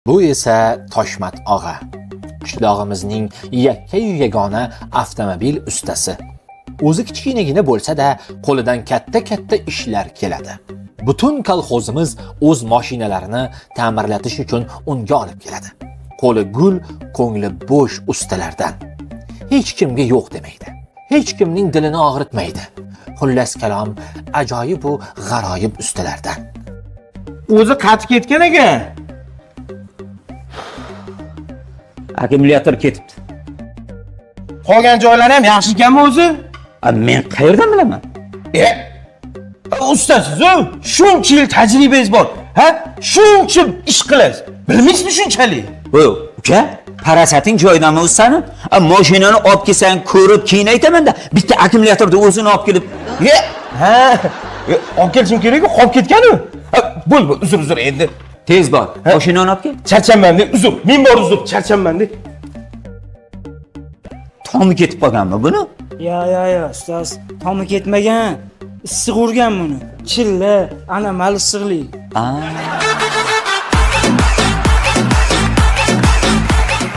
Bu esa Toshmat og'a, qishlog'imizning yakka-yu yagona avtomobil ustasi. O'zi kichkinagina bo'lsa-da, qo'lidan katta ishlar keladi. Butun kolxozimiz o'z mashinalarini ta'mirlatish uchun unga olib keladi. Qo'li gul, ko'ngli bo'sh ustalardan. Hech kimga yo'q demaydi. Hech kimning dilini og'ritmaydi. Xullas kalom, ajoyib u g'aroyib ustalardan. O'zi qatib ketgan ekan. Akkumulyator ketibdi. Qolgan joylari ham yaxshi ekanmi o'zi? Men qayerdan bilaman? Ustasiz-ku, shuncha yil tajribangiz bor. Ha? Shuncha ish qilasiz. Bilmaysizmi shunchalik? Uka, parasating joyidami o'zsani? Mashinani olib kelsang, ko'rib keyin aytaman-da, bitta akkumulyatorni o'zini olib kelib. Olib kelishim kerak-ku, qolib ketgan-ku. Bo'l, uzr endi. Tez bor, mashinani olib kel. Charchanman-da, uzr. Men bor uzr, charchanman-da. Tomi ketib qolganmi buni? Ya, ustoz, tomi ketmagan. Issiq urgan buni. Chilla, ana mal issiqlik.